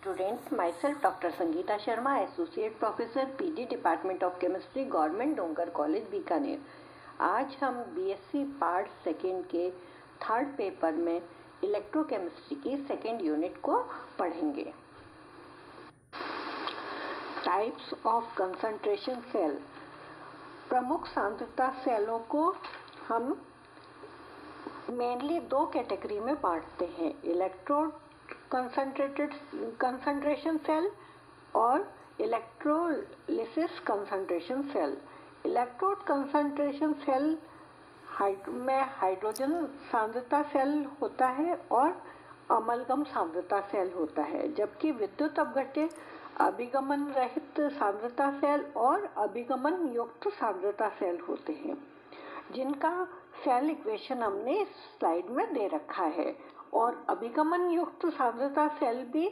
students, myself Dr. Sangeeta Sharma, Associate Professor PG Department of Chemistry, Government Dungar college Bikaner. आज हम BSc part second के third paper में electrochemistry की second unit को पढ़ेंगे। Types of concentration cell. प्रमुख सांद्रता सेलों को हम मेनली दो कैटेगरी में बांटते हैं, इलेक्ट्रोड कंसंट्रेशन सेल और electrolysis concentration cell. Electrode concentration cell में हाइड्रोजन सांद्रता सेल होता है और अमलगम सांद्रता सेल होता है, जबकि विद्युत अपघट्य अभिगमन रहित सांद्रता सेल और अभिगमन युक्त सांद्रता सेल होते हैं, जिनका सेल इक्वेशन हमने इस स्लाइड में दे रखा है। और अभिगमन युक्त सांद्रता सेल भी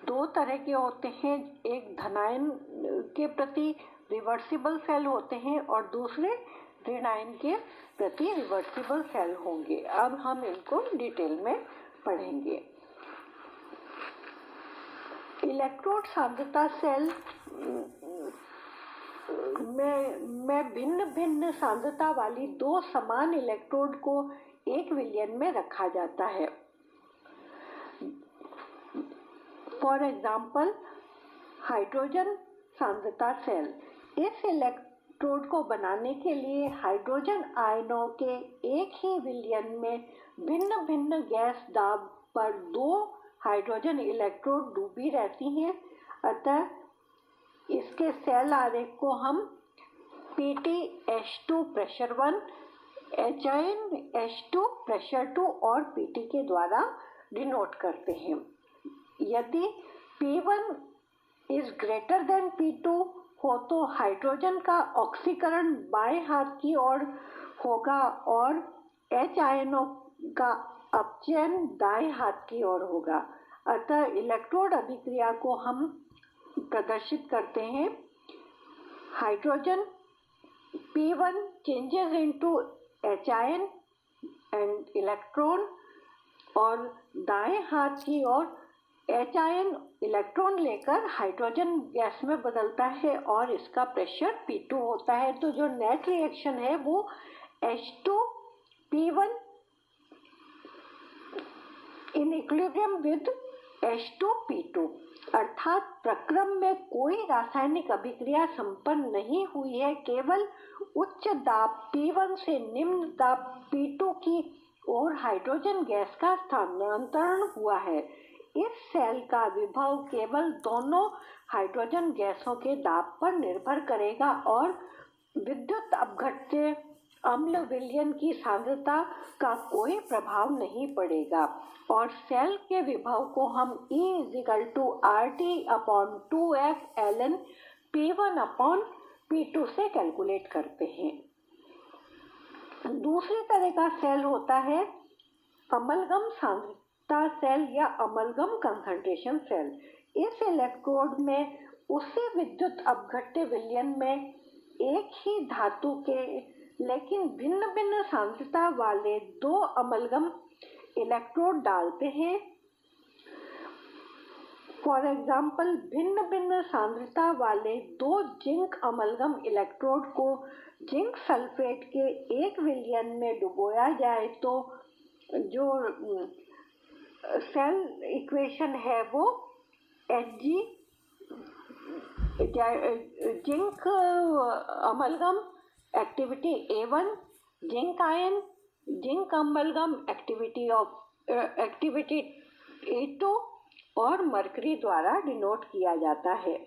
दो तरह के होते हैं, एक धनायन के प्रति रिवर्सिबल सेल होते हैं और दूसरे ऋणायन के प्रति रिवर्सिबल सेल होंगे। अब हम इनको डिटेल में पढ़ेंगे। इलेक्ट्रोड सांद्रता सेल में भिन्न भिन्न सांद्रता वाली दो समान इलेक्ट्रोड को एक विलयन में रखा जाता है। फॉर एग्जाम्पल, हाइड्रोजन सांद्रता सेल। इस इलेक्ट्रोड को बनाने के लिए हाइड्रोजन आयनों के एक ही विलयन में भिन्न भिन्न गैस दाब पर दो हाइड्रोजन इलेक्ट्रोड डूबी रहती हैं। अतः इसके सेल आरेख को हम PtH2 प्रेशर 1, HnH2 प्रेशर 2 और Pt के द्वारा डिनोट करते हैं। यदि P1 is greater than P2 हो तो हाइड्रोजन का ऑक्सीकरण बाएं हाथ की ओर होगा और H आयनों का अपचयन दाएं हाथ की ओर होगा। अतः इलेक्ट्रोड अभिक्रिया को हम प्रदर्शित करते हैं। Hydrogen P1 changes into H ion and electron और दाएं हाथ की ओर H आयन इलेक्ट्रॉन लेकर हाइड्रोजन गैस में बदलता है और इसका प्रेशर P2 होता है। तो जो नेट रिएक्शन है वो H2P1 in equilibrium with H2P2, अर्थात प्रक्रम में कोई रासायनिक अभिक्रिया संपन्न नहीं हुई है, केवल उच्च दाब P1 से निम्न दाब P2 की ओर हाइड्रोजन गैस का स्थानांतरण हुआ है। इस सेल का विभव केवल दोनों हाइड्रोजन गैसों के दाब पर निर्भर करेगा और विद्युत अपघट्य अम्ल विलयन की सांद्रता का कोई प्रभाव नहीं पड़ेगा। और सेल के विभव को हम E=RT/2F ln P1/P2 से कैलकुलेट करते हैं। दूसरी तरह का सेल होता है अमलगम सांद्रता सेल या अमलगम कंसंट्रेशन सेल। इस इलेक्ट्रोड में उसी विद्युत अपघट्य विलयन में एक ही धातु के लेकिन भिन्न भिन्न सांद्रता वाले दो अमलगम इलेक्ट्रोड डालते हैं। फॉर एग्जाम्पल, भिन्न भिन्न सांद्रता वाले दो जिंक अमलगम इलेक्ट्रोड को जिंक सल्फेट के एक विलयन में डुबोया जाए तो जो सेल इक्वेशन है वो Hg zinc amalgam activity A1, zinc ion zinc amalgam activity A2 और मरकरी द्वारा डिनोट किया जाता है।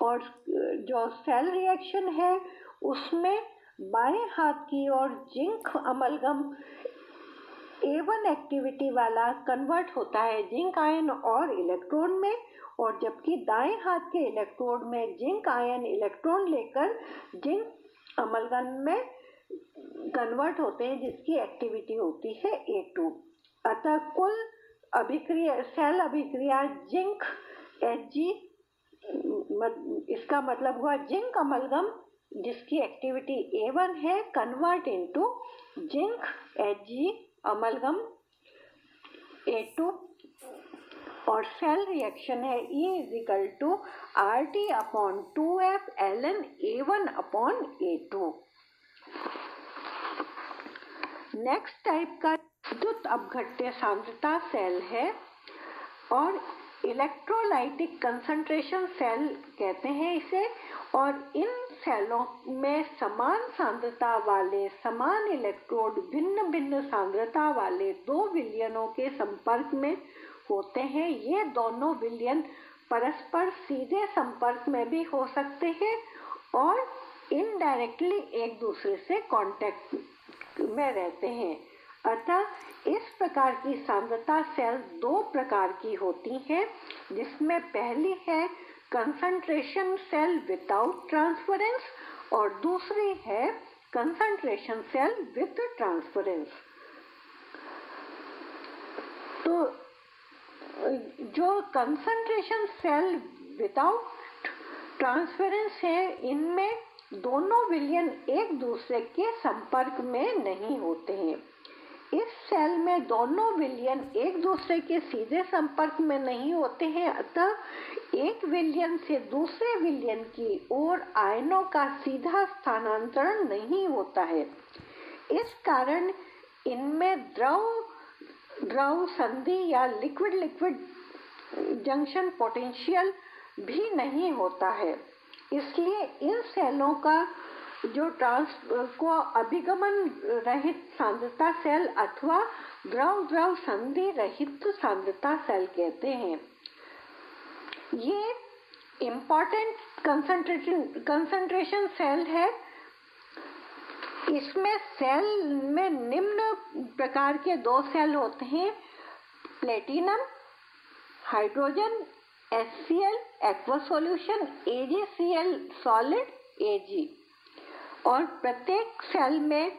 और जो सेल रिएक्शन है उसमें बाएं हाथ की ओर जिंक अमलगम A1 एक्टिविटी वाला कन्वर्ट होता है जिंक आयन और इलेक्ट्रॉन में, और जबकि दाएं हाथ के इलेक्ट्रोड में जिंक आयन इलेक्ट्रॉन लेकर जिंक अमलगम में कन्वर्ट होते हैं जिसकी एक्टिविटी होती है A2। अतः कुल अभिक्रिया सेल अभिक्रिया जिंक Hg, इसका मतलब हुआ जिंक अमलगम जिसकी एक्टिविटी A1 है convert into zinc Hg amalgam A2 और सेल रिएक्शन है E = RT/2F ln A1/A2। Next type का विद्युत अपघट्य सांद्रता सेल है और इलेक्ट्रोलाइटिक कंसंट्रेशन सेल कहते हैं इसे। और इन सेलों में समान सांद्रता वाले समान इलेक्ट्रोड भिन्न भिन्न सांद्रता वाले दो विलयनों के संपर्क में होते हैं। ये दोनों विलयन परस्पर सीधे संपर्क में भी हो सकते हैं और इनडायरेक्टली एक दूसरे से कांटेक्ट में रहते हैं। अतः इस प्रकार की सांद्रता सेल दो प्रकार की होती है, जिसमें पहली है कंसंट्रेशन सेल विदाउट ट्रांसफरेंस और दूसरी है कंसंट्रेशन सेल विद ट्रांसफरेंस। तो जो कंसंट्रेशन सेल विदाउट ट्रांसफरेंस है, इनमें दोनों विलयन एक दूसरे के संपर्क में नहीं होते हैं। इस सेल में दोनों विलयन एक दूसरे के सीधे संपर्क में नहीं होते हैं, अतः एक विलयन से दूसरे विलयन की ओर आयनों का सीधा स्थानांतरण नहीं होता है। इस कारण इनमें द्रव संधि या लिक्विड जंक्शन पोटेंशियल भी नहीं होता है। इसलिए इन सेलों का को अभिगमन रहित सांद्रता सेल अथवा द्रव संधि रहित सांद्रता सेल कहते हैं। ये इम्पोर्टेंट कंसंट्रेशन सेल है। इसमें सेल में निम्न प्रकार के दो सेल होते हैं, platinum hydrogen HCl aqueous solution, AgCl solid Ag। और प्रत्येक सेल में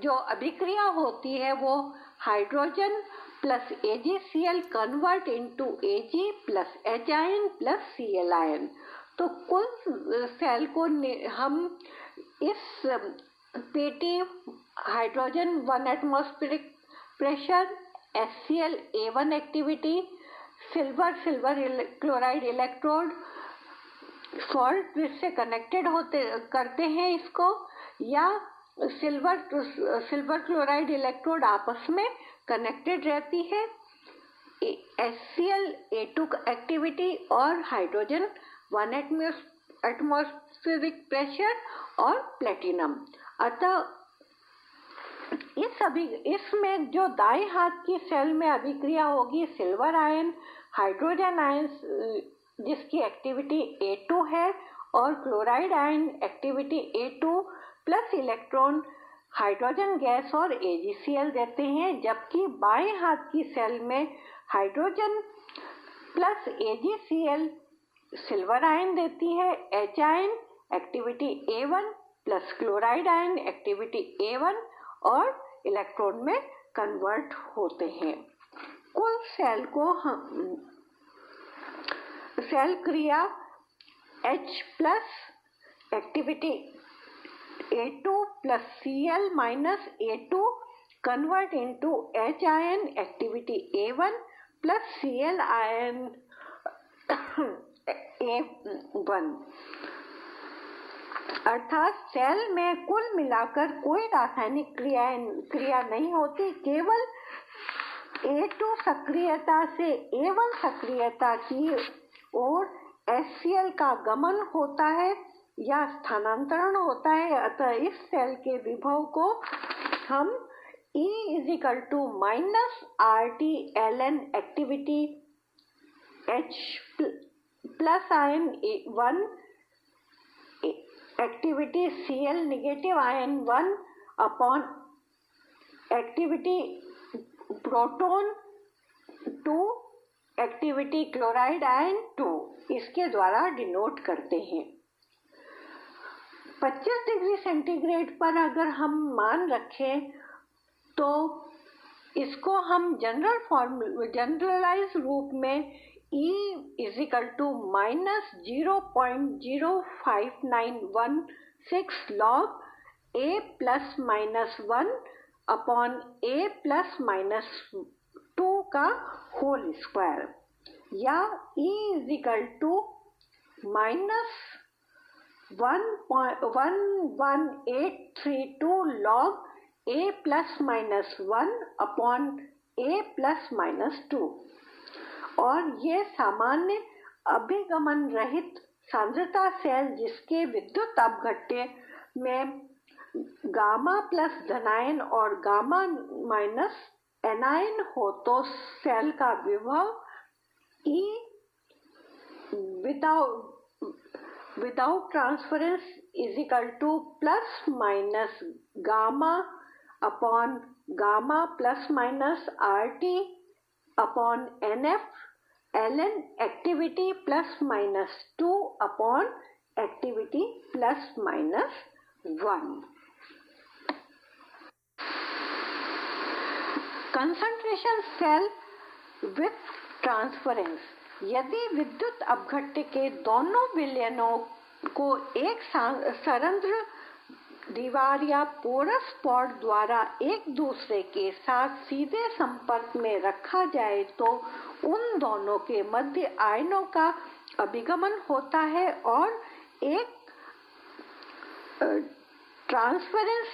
जो अभिक्रिया होती है वो hydrogen plus AgCl convert into Ag plus H ion plus Cl ion. तो कुल सेल को हम इस PT hydrogen 1 atmospheric pressure, HCl A1 activity, silver chloride electrode salt से कनेक्टेड करते हैं इसको, या सिल्वर क्लोराइड इलेक्ट्रोड आपस में कनेक्टेड रहती है। HCl A2 एक्टिविटी और हाइड्रोजन 1 एटमॉस्फेरिक प्रेशर और प्लेटिनम। अतः इसमें जो दाएं हाथ की सेल में अभिक्रिया होगी, सिल्वर आयन हाइड्रोजन आयन जिसकी एक्टिविटी A2 है और chloride ion activity A2 plus electron hydrogen gas और AgCl देते हैं, जबकि बाएं हाथ की सेल में hydrogen plus AgCl silver ion देती है, H ion activity A1 plus chloride ion activity A1 और इलेक्ट्रॉन में कन्वर्ट होते हैं। कुल सेल को हम सेल क्रिया H plus activity A2 plus Cl minus A2 convert into H ion activity A1 plus Cl ion A1। अर्थात cell में कुल मिलाकर कोई रासायनिक क्रिया नहीं होती, केवल A2 सक्रियता से A1 सक्रियता की ओर HCl का गमन होता है या स्थानांतरण होता है। अतः इस सेल के विभव को हम E = RT ln activity H plus ion 1 activity Cl negative ion 1 upon activity proton 2 activity chloride ion 2 इसके द्वारा डिनोट करते हैं। 25 डिग्री सेंटीग्रेड पर अगर हम मान रखें तो इसको हम जनरलाइज रूप में E = -0.05916 log A plus minus 1 upon A plus minus 2 का होल स्क्वायर या E is equal to -11832 log A plus minus 1 upon A plus minus 2। और ये सामान्य अभिगमन रहित सांद्रता सेल जिसके विद्युत अपघट्य में गामा प्लस धनायन और गामा माइनस एनायन हो तो सेल का विभव E without transference is equal to plus minus gamma upon gamma plus minus RT upon NF ln activity plus minus 2 upon activity plus minus 1। Concentration cell with transference. यदि विद्युत अपघट्य के दोनों विलयनों को एक सरंध्र दीवार या पोरस पॉड द्वारा एक दूसरे के साथ सीधे संपर्क में रखा जाए तो उन दोनों के मध्य आयनों का अभिगमन होता है और एक ट्रांसफरेंस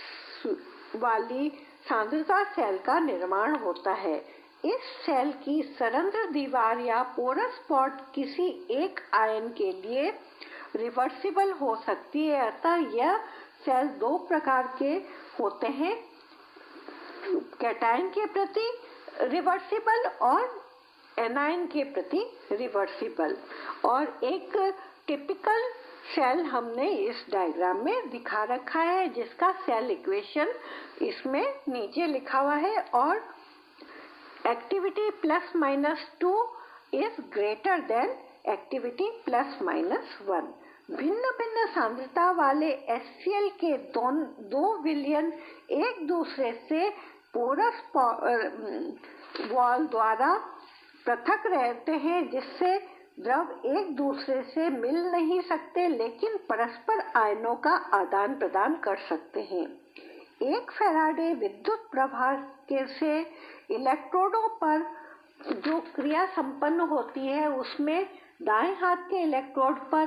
वाली सांद्रता सेल का निर्माण होता है। इस सेल की सरंध्र दीवार या पोरस पॉड किसी एक आयन के लिए रिवर्सिबल हो सकती है। अतः यह सेल दो प्रकार के होते हैं, कैटायन के प्रति रिवर्सिबल और एनायन के प्रति रिवर्सिबल। और एक टिपिकल सेल हमने इस डायग्राम में दिखा रखा है जिसका सेल इक्वेशन इसमें नीचे लिखा हुआ है। और activity plus minus 2 is greater than activity plus minus 1। भिन्न भिन्न सांद्रता वाले HCl के दो विलयन एक दूसरे से पोरस वॉल द्वारा पृथक रहते हैं जिससे द्रव एक दूसरे से मिल नहीं सकते लेकिन परस्पर आयनों का आदान प्रदान कर सकते हैं। एक फैराडे विद्युत प्रवाह से इलेक्ट्रोडों पर जो क्रिया संपन्न होती है उसमें दाएं हाथ के इलेक्ट्रोड पर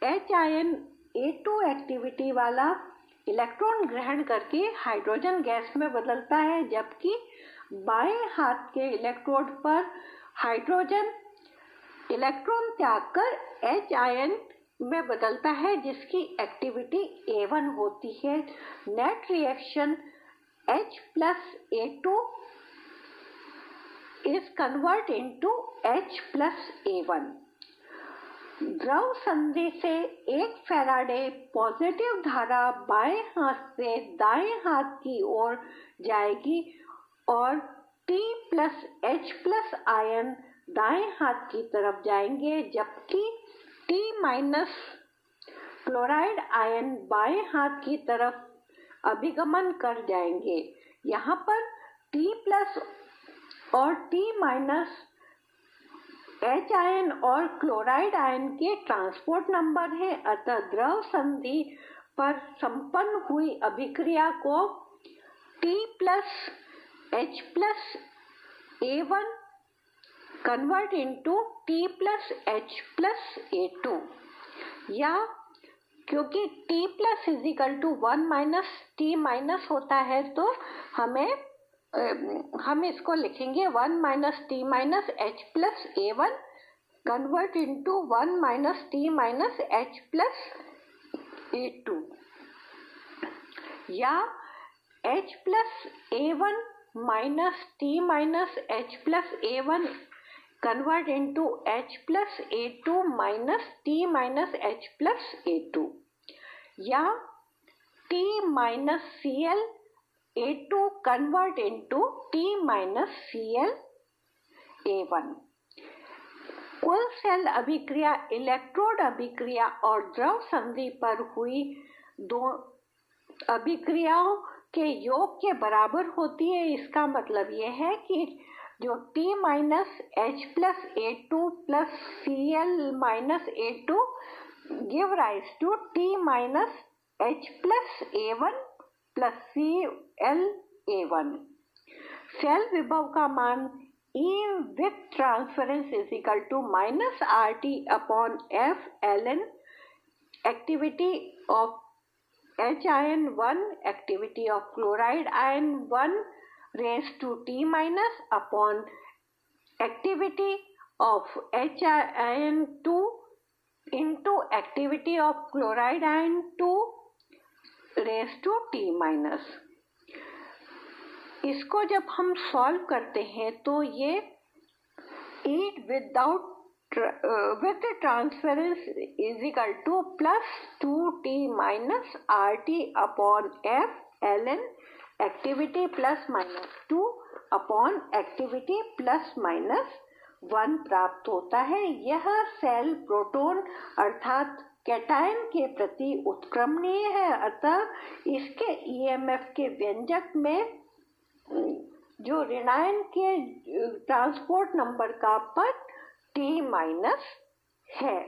H आयन A2 एक्टिविटी वाला इलेक्ट्रॉन ग्रहण करके हाइड्रोजन गैस में बदलता है, जबकि बाएं हाथ के इलेक्ट्रोड पर हाइड्रोजन इलेक्ट्रॉन त्याग कर H आयन में बदलता है जिसकी एक्टिविटी A1 होती है। Net reaction H plus A2 is convert into H plus A1। द्रव संधि से एक फैराडे पॉजिटिव धारा बाएं हाथ से दाएं हाथ की ओर जाएगी और T plus H plus ion दाएं हाथ की तरफ जाएंगे, जबकि T माइनस क्लोराइड आयन बाएं हाथ की तरफ अभिगमन कर जाएंगे। यहाँ पर T प्लस और T माइनस H आयन और क्लोराइड आयन के ट्रांसपोर्ट नंबर है। अतः द्रव संधि पर संपन्न हुई अभिक्रिया को T plus H plus A1 convert into T plus H plus A2, या क्योंकि T plus is equal to 1 minus T minus होता है तो हम इसको लिखेंगे 1 minus T minus H plus A1 convert into 1 minus T minus H plus A2, या H plus A1 minus T minus H plus A1 convert into H plus A2 minus T minus H plus A2, या T minus Cl A2 convert into T minus Cl A1। कुल cell अभिक्रिया electrode अभिक्रिया और द्रव संधि पर हुई दो अभिक्रियाओं के योग के बराबर होती है। इसका मतलब यह है कि जो T minus H plus A2 plus Cl minus A2 give rise to T minus H plus A1 plus Cl A1। Cell विभव का मान E with transference is equal to minus RT upon F ln activity of H ion 1 activity of chloride ion 1 raised to T minus upon activity of H ion 2 into activity of chloride ion 2 raised to T minus। इसको जब हम solve करते हैं तो ये E without with transference is equal to plus 2T minus RT upon F ln activity plus minus 2 upon activity plus minus 1 प्राप्त होता है। यह सेल प्रोटॉन अर्थात कैटायन के प्रति उत्क्रमणीय है, अतः इसके EMF के व्यंजक में जो ऋणायन के ट्रांसपोर्ट नंबर का पद T माइनस है।